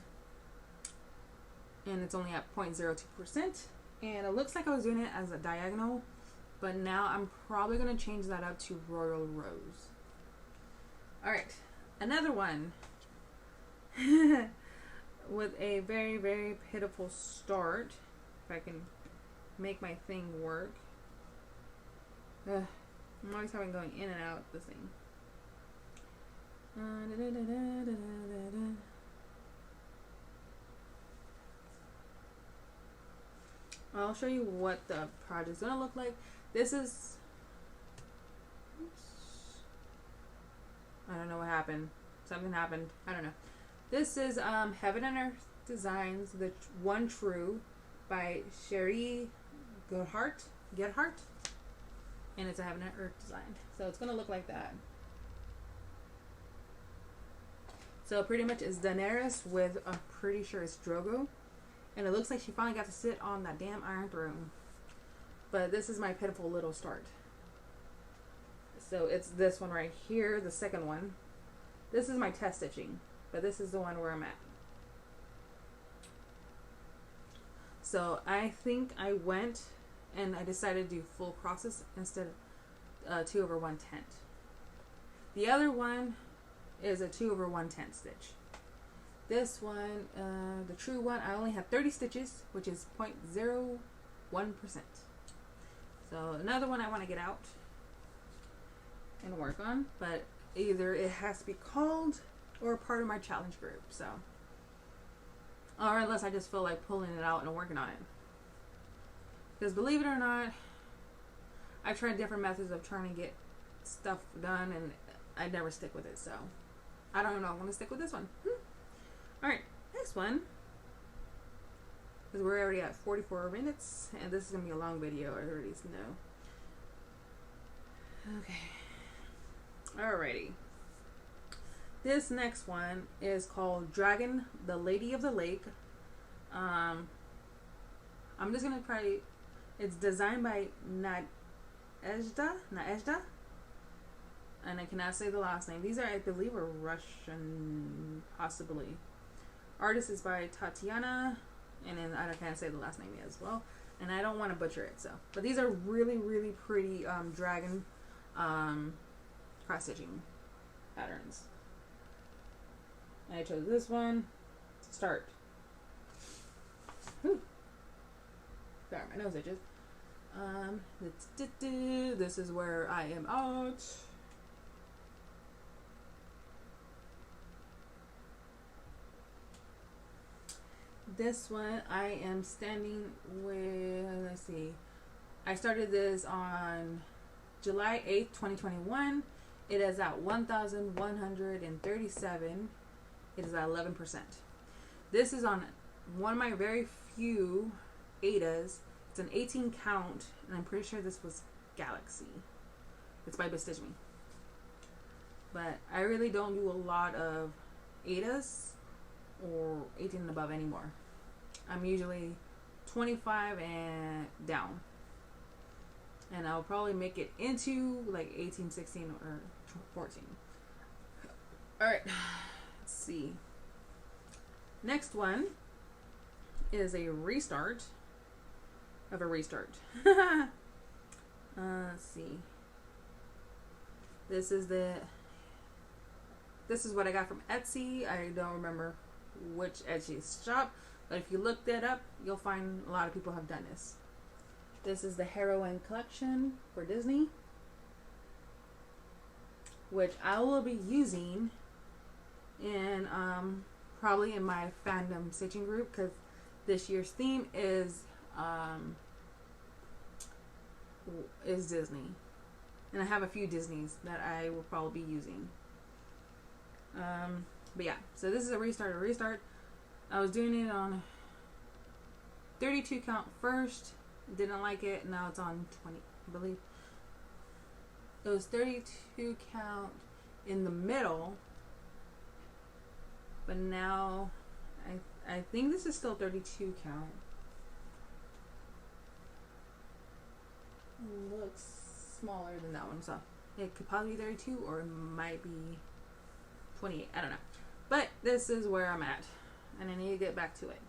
and it's only at 0.02%, and it looks like I was doing it as a diagonal, but now I'm probably going to change that up to Royal Rose. Alright, another one with a very, very pitiful start. If I can make my thing work. I'm always having going in and out this thing. I'll show you what the project's gonna look like. This is, oops, I don't know what happened. Something happened. I don't know. This is Heaven and Earth Designs, the One True by Sherry Gerhardt, and it's a Heaven and Earth design. So it's gonna look like that. So pretty much it's Daenerys with, I'm pretty sure it's Drogo. And it looks like she finally got to sit on that damn Iron Throne. But this is my pitiful little start. So it's this one right here, the second one. This is my test stitching, but this is the one where I'm at. So I think I went and I decided to do full crosses instead of 2/110. The other one is a 2/110 stitch. This one, the true one, I only have 30 stitches, which is 0.01%. So another one I want to get out and work on, but either it has to be called or part of my challenge group. So, or unless I just feel like pulling it out and working on it. Because believe it or not, I've tried different methods of trying to get stuff done and I never stick with it. So I don't know. I'm going to stick with this one. Alright, next one. Because we're already at 44 minutes and this is going to be a long video, I already know. Okay. Alrighty. This next one is called Dragon, the Lady of the Lake. I'm just going to probably, it's designed by Naezhda, and I cannot say the last name. These are, I believe, are Russian, possibly. Artist is by Tatiana, and then I can't say the last name yet as well. and I don't want to butcher it. So, but these are really, really pretty dragon cross stitching patterns. I chose this one to start. Whew. Sorry, my nose itches. This is where I am out. This one I am standing with, let's see, I started this on July 8th, 2021. It is at 1,137. It is at 11%. This is on one of my very few Adas. It's an 18 count, and I'm pretty sure this was Galaxy. It's by Bestitch Me. But I really don't do a lot of Adas or 18 and above anymore. I'm usually 25 and down. And I'll probably make it into like 18, 16, or 14. Alright, let's see. Next one is a restart of a restart. Let's see. This is what I got from Etsy. I don't remember which Etsy shop, but if you look that up, you'll find a lot of people have done this. This is the Heroine collection for Disney, which I will be using in probably in my fandom stitching group, because this year's theme is Disney, and I have a few Disneys that I will probably be using. But yeah, so this is a restart. I was doing it on 32 count first, didn't like it, now it's on 20, I believe. It was 32 count in the middle, but now I think this is still 32 count. Looks smaller than that one, so it could probably be 32 or it might be 28, I don't know. But this is where I'm at, and I need to get back to it.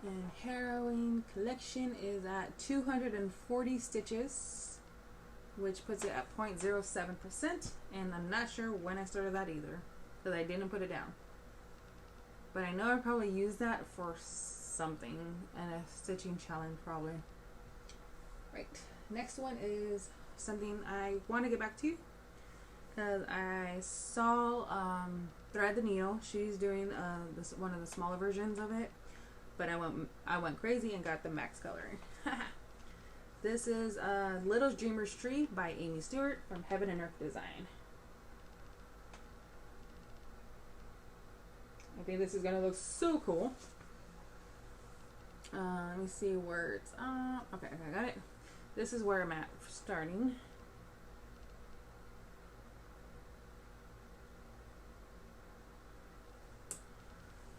And Heroine collection is at 240 stitches, which puts it at 0.07%, and I'm not sure when I started that either, because I didn't put it down. But I know I probably used that for something, and a stitching challenge probably. Right, next one is something I want to get back to, because I saw Thread the Needle. She's doing one of the smaller versions of it, but I went crazy and got the max coloring. This is Little Dreamer's Tree by Amy Stewart from Heaven and Earth Design. I think this is gonna look so cool. Let me see where it's okay, I got it. This is where I'm at starting.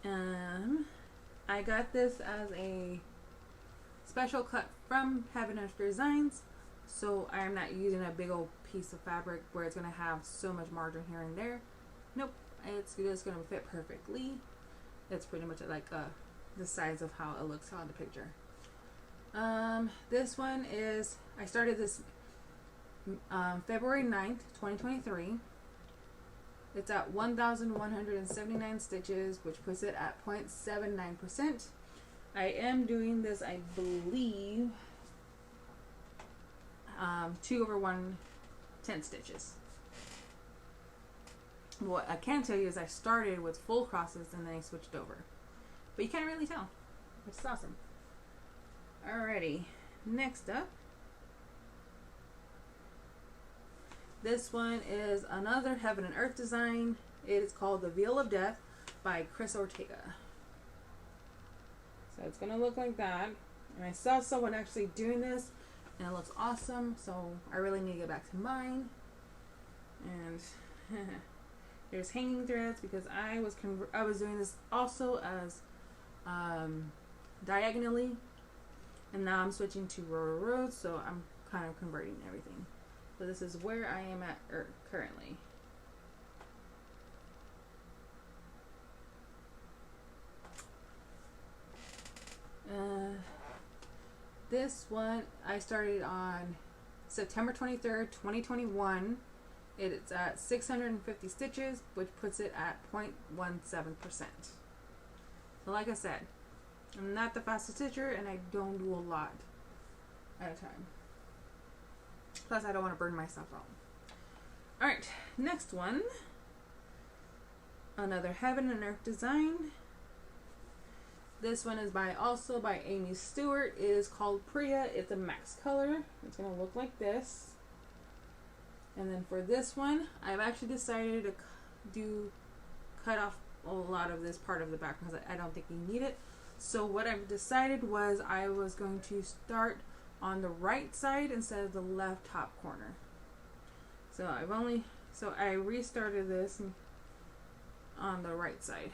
I got this as a special cut from Heaven and Earth Designs, so I'm not using a big old piece of fabric where it's gonna have so much margin here and there. Nope. It's just going to fit perfectly. It's pretty much like the size of how it looks on the picture. This one is, I started this February 9th, 2023. It's at 1,179 stitches, which puts it at 0.79%. I am doing this, I believe, 2/110 stitches. What I can tell you is I started with full crosses and then I switched over. But you can't really tell, which is awesome. Alrighty, next up. This one is another Heaven and Earth design. It is called The Veil of Death by Chris Ortega. So it's going to look like that. And I saw someone actually doing this and it looks awesome. So I really need to get back to mine. And there's hanging threads because I was doing this also as diagonally, and now I'm switching to row rows, so I'm kind of converting everything. So this is where I am at currently. This one I started on September 23rd, 2021. It's at 650 stitches, which puts it at 0.17%. So like I said, I'm not the fastest stitcher and I don't do a lot at a time. Plus I don't want to burn myself out. Alright, next one. Another Heaven and Earth design. This one is also by Amy Stewart. It is called Priya. It's a max color. It's going to look like this. And then for this one, I've actually decided to cut off a lot of this part of the back because I don't think you need it. So what I've decided was I was going to start on the right side instead of the left top corner. So I restarted this on the right side.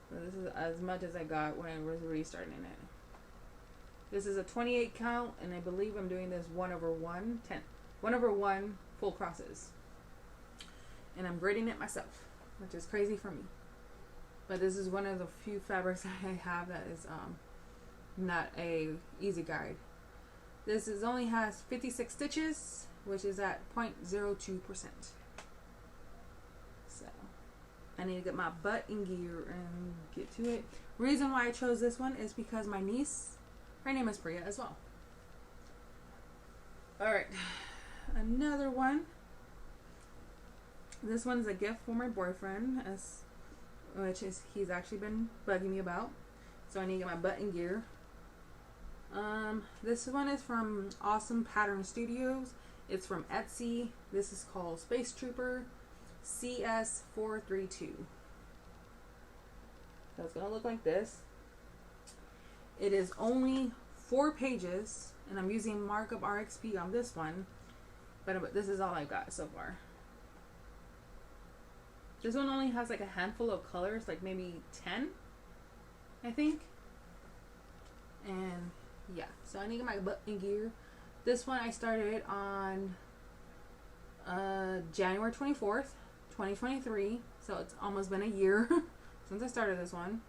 So this is as much as I got when I was restarting it. This is a 28 count, and I believe I'm doing this 1/1 full crosses. And I'm grading it myself, which is crazy for me. But this is one of the few fabrics I have that is not a easy guide. This only has 56 stitches, which is at 0.02%. So I need to get my butt in gear and get to it. Reason why I chose this one is because my niece, her name is Priya as well. Alright, another one. This one's a gift for my boyfriend, he's actually been bugging me about. So I need to get my butt in gear. This one is from Awesome Pattern Studios. It's from Etsy. This is called Space Trooper CS432. So it's gonna look like this. It is only 4 pages, and I'm using Markup RXP on this one, but this is all I got so far. This one only has like a handful of colors, like maybe 10, I think. And yeah, so I need to get my butt in gear. This one I started on January 24th, 2023. So it's almost been a year since I started this one.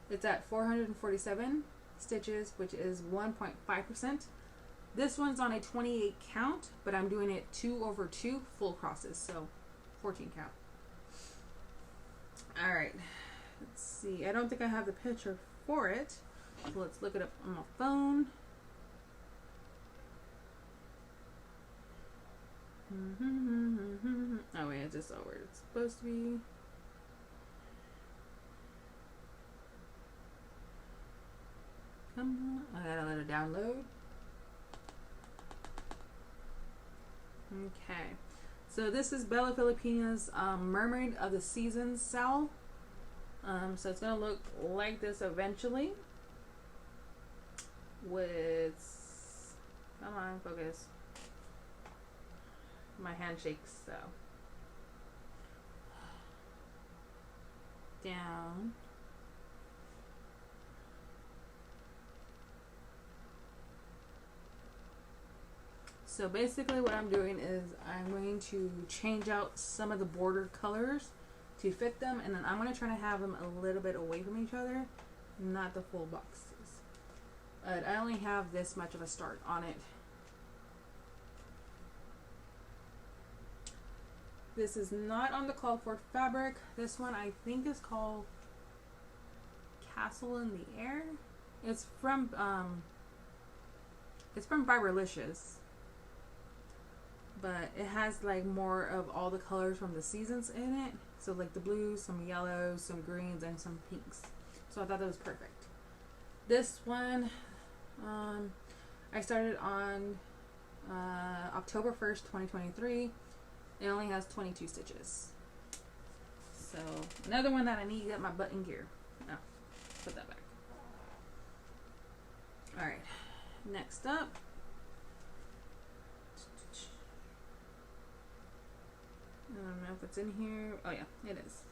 It's at 447 stitches, which is 1.5%. This one's on a 28 count, but I'm doing it 2/2 full crosses, so 14 count. Alright, let's see. I don't think I have the picture for it, so let's look it up on my phone. Oh wait, I just saw where it's supposed to be. Come on, I gotta let it download. Okay, so this is Bella Filipina's Mermaid of the Seasons Sal. So it's gonna look like this eventually. With, come on, focus. My hand shakes, so. Down. So basically what I'm doing is I'm going to change out some of the border colors to fit them, and then I'm going to try to have them a little bit away from each other, not the full boxes. But I only have this much of a start on it. This is not on the called for fabric. This one I think is called Castle in the Air. It's from Fiberlicious. But it has like more of all the colors from the seasons in it. So like the blues, some yellows, some greens, and some pinks. So I thought that was perfect. This one, I started on October 1st, 2023. It only has 22 stitches. So another one that I need to get my butt in gear. No, put that back. Alright, next up. I don't know if it's in here. Oh yeah, it is.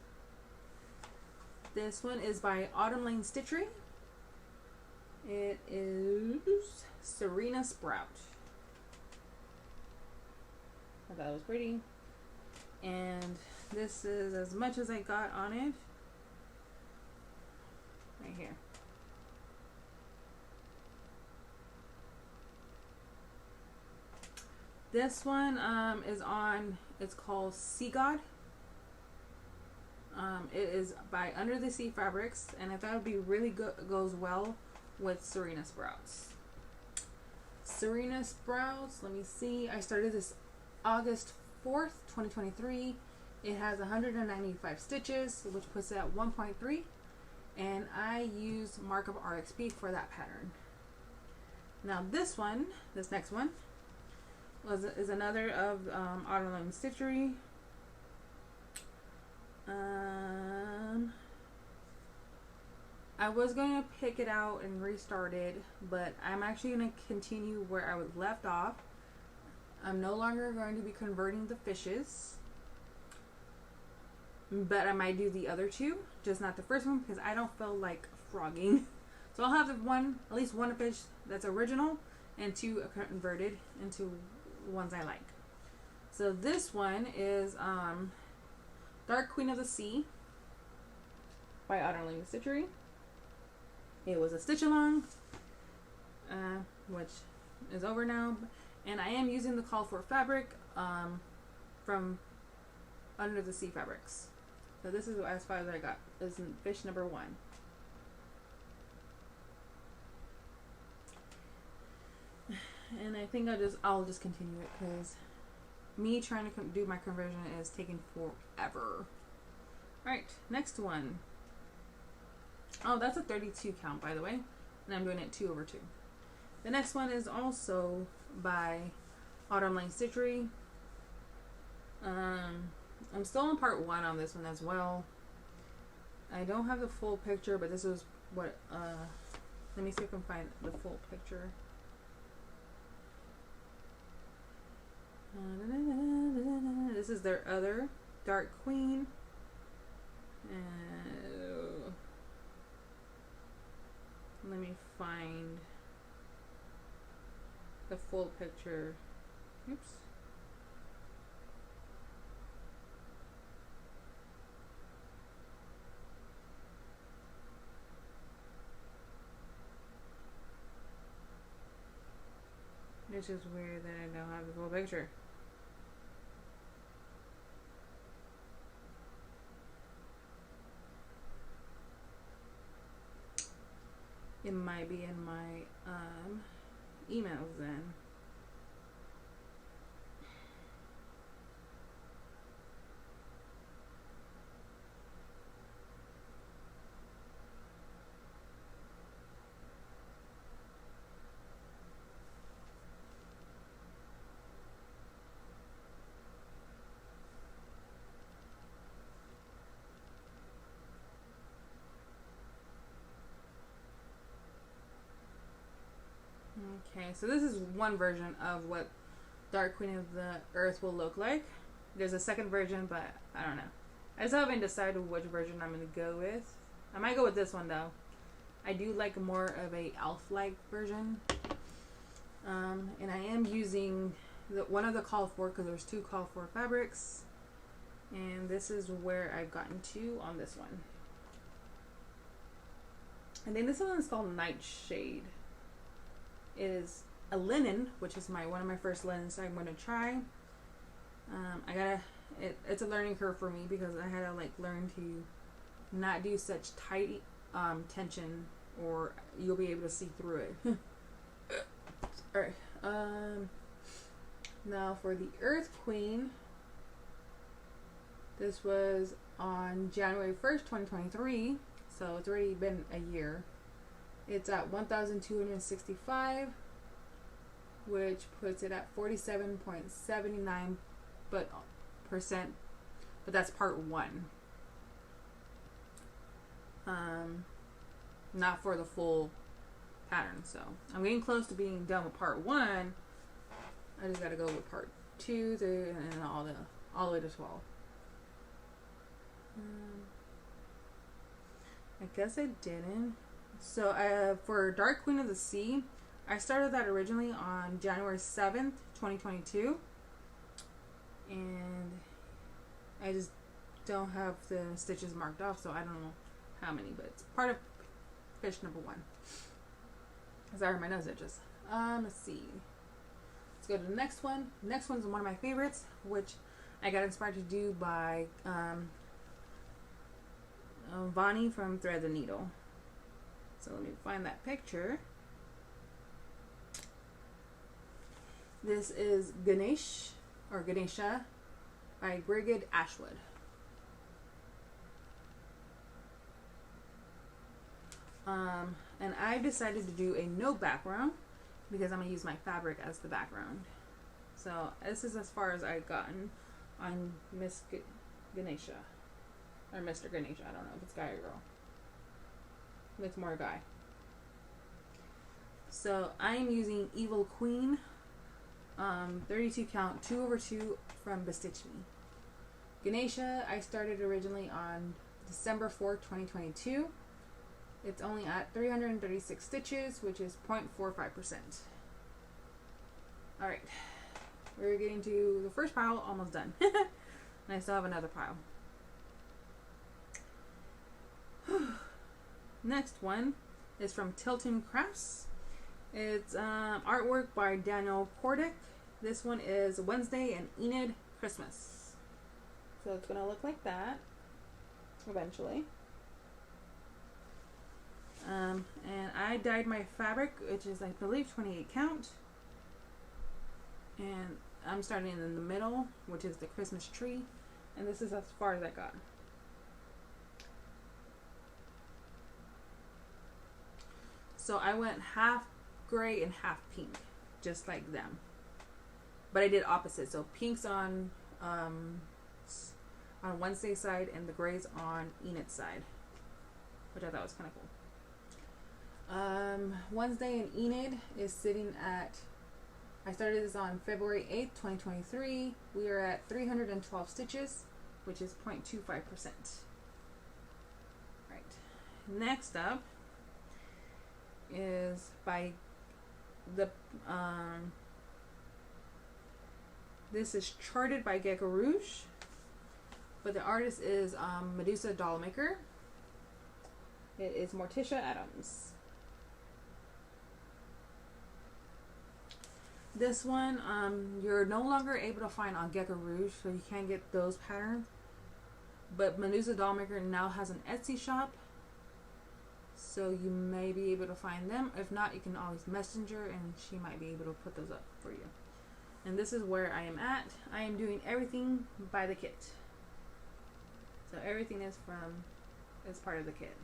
This one is by Autumn Lane Stitchery. It is Serena Sprout. I thought it was pretty. And this is as much as I got on it. Right here. This one is on, it's called Sea God. It is by Under the Sea Fabrics, and I thought it would be really good, goes well with Serena Sprouts. Serena Sprouts, let me see. I started this August 4th, 2023. It has 195 stitches, which puts it at 1.3. And I use Mark of RXP for that pattern. Now this next one, is another of Autumn Stitchery. I was going to pick it out and restart it, but I'm actually going to continue where I was left off. I'm no longer going to be converting the fishes, but I might do the other two, just not the first one, because I don't feel like frogging. So I'll have at least one fish that's original, and two converted into ones I like. So this one is Dark Queen of the Sea by Autumn Stitchery. It was a stitch along, which is over now, and I am using the call for fabric from Under the Sea Fabrics. So this is as far as I got. This is fish number 1. And I think I'll just continue it, because me trying to do my conversion is taking forever. Alright, next one. Oh, that's a 32 count, by the way. And I'm doing it 2/2. The next one is also by Autumn Lane Stitchery. I'm still on part 1 on this one as well. I don't have the full picture, but this is what, let me see if I can find the full picture. This is their other Dark Queen. Let me find the full picture. Oops. It's just weird that I don't have the full picture. It might be in my emails then. Okay, so this is one version of what Dark Queen of the Earth will look like. There's a second version, but I don't know. I still haven't decided which version I'm going to go with. I might go with this one, though. I do like more of a elf-like version. And I am using one of the call for, because there's 2 call for fabrics. And this is where I've gotten to on this one. And then this one is called Nightshade. It is a linen, which is one of my first linens I'm going to try. It's a learning curve for me, because I had to learn to not do such tight tension, or you'll be able to see through it. Alright. Now for the Earth Queen. This was on January 1st, 2023. So it's already been a year. It's at 1,265, which puts it at 47.79%, but that's part 1. Not for the full pattern. So I'm getting close to being done with part 1. I just gotta go with part 2 and all the way to 12. I guess I didn't. So for Dark Queen of the Sea, I started that originally on January 7th, 2022. And I just don't have the stitches marked off, so I don't know how many, but it's part of fish number 1. Sorry, my nose itches. Let's see. go to the next one. Next one's one of my favorites, which I got inspired to do by Vani from Thread the Needle. So let me find that picture. This is Ganesh or Ganesha by Brigid Ashwood. And I've decided to do a no background because I'm going to use my fabric as the background. So this is as far as I've gotten on Miss Ganesha. Or Mr. Ganesha. I don't know if it's guy or girl. It's more guy. So I'm using Evil Queen 32 count 2/2 from Bestitch Me. Ganesha I started originally on December 4th, 2022. It's only at 336 stitches, which is 0.45%. Alright, we're getting to the first pile, almost done. And I still have another pile. Next one is from Tilton Crafts. It's artwork by Daniel Kordick. This one is Wednesday and Enid Christmas. So it's going to look like that eventually. And I dyed my fabric, which is I believe 28 count. And I'm starting in the middle, which is the Christmas tree. And this is as far as I got. So I went half gray and half pink, just like them. But I did opposite. So pink's on Wednesday's side and the gray's on Enid's side, which I thought was kind of cool. Wednesday and Enid is sitting at, I started this on February 8th, 2023. We are at 312 stitches, which is 0.25%. Right. Next up is by the this is charted by Gecko Rouge, but the artist is Medusa Dollmaker. It is Morticia Adams. This one you're no longer able to find on Gecko Rouge, so you can't get those patterns, but Medusa Dollmaker now has an Etsy shop, so you may be able to find them. If not, you can always messenger and she might be able to put those up for you. And this is where I am at. I am doing everything by the kit. So everything is part of the kit.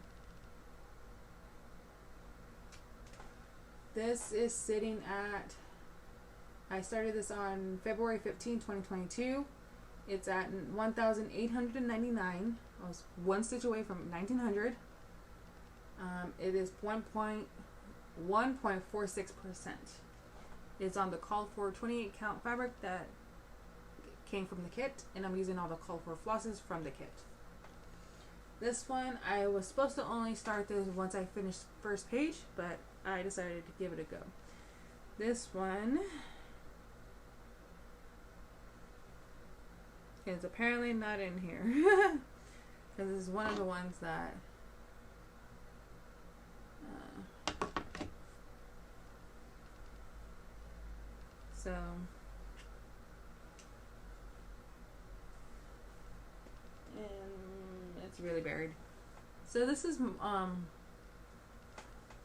This is sitting at, I started this on February 15, 2022. It's at 1,899. I was one stitch away from 1,900. It is 1.46%. It's on the call for 28 count fabric that came from the kit, and I'm using all the call for flosses from the kit. This one, I was supposed to only start this once I finished first page, but I decided to give it a go. This one is apparently not in here. Because this is one of the ones that so and it's really buried. So this is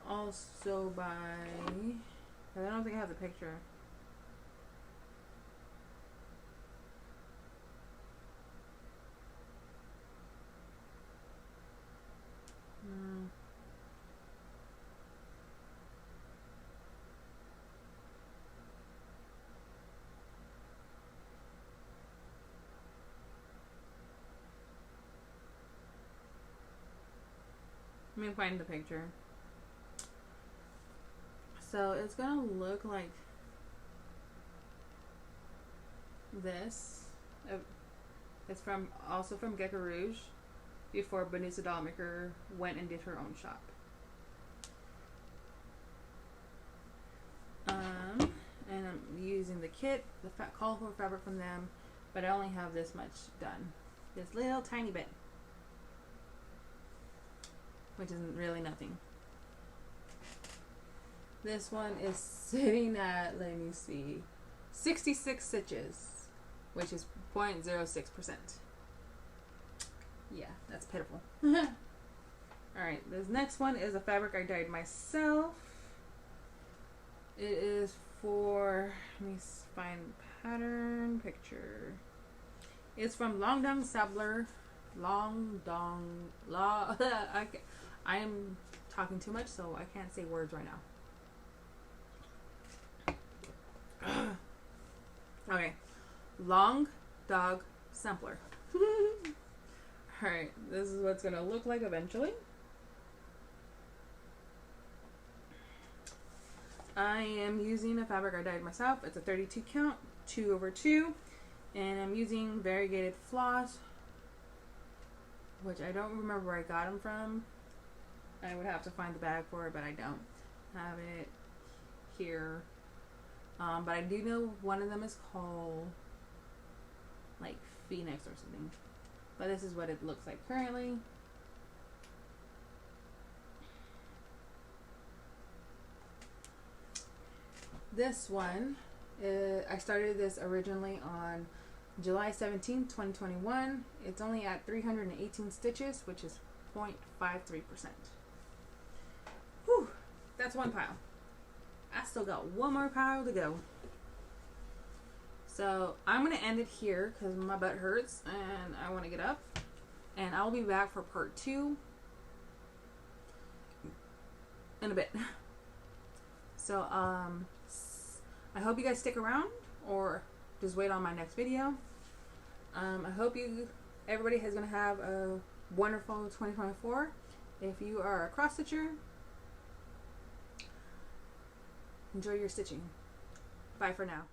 also by, I don't think I have the picture. Let me find the picture. So it's gonna look like this. It's also from Gecko Rouge, before Medusa Dollmaker went and did her own shop. And I'm using the kit, the colorful fabric from them, but I only have this much done. This little tiny bit, which isn't really nothing. This one is sitting at, let me see, 66 stitches, which is 0.06%. Yeah, that's pitiful. Alright, this next one is a fabric I dyed myself. It is for, let me find pattern picture. It's from Long Dong Sampler. I am talking too much, so I can't say words right now. Okay, Long Dog Sampler. Alright, this is what it's gonna look like eventually. I am using a fabric I dyed myself. It's a 32 count, 2/2, and I'm using variegated floss, which I don't remember where I got them from. I would have to find the bag for it, but I don't have it here. But I do know one of them is called like Phoenix or something. But this is what it looks like currently. This one, I started this originally on July 17th, 2021. It's only at 318 stitches, which is 0.53%. Whew, that's one pile. I still got one more pile to go. So I'm going to end it here because my butt hurts and I want to get up. And I'll be back for part 2 in a bit. So I hope you guys stick around or just wait on my next video. I hope everybody is going to have a wonderful 2024. If you are a cross stitcher, enjoy your stitching. Bye for now.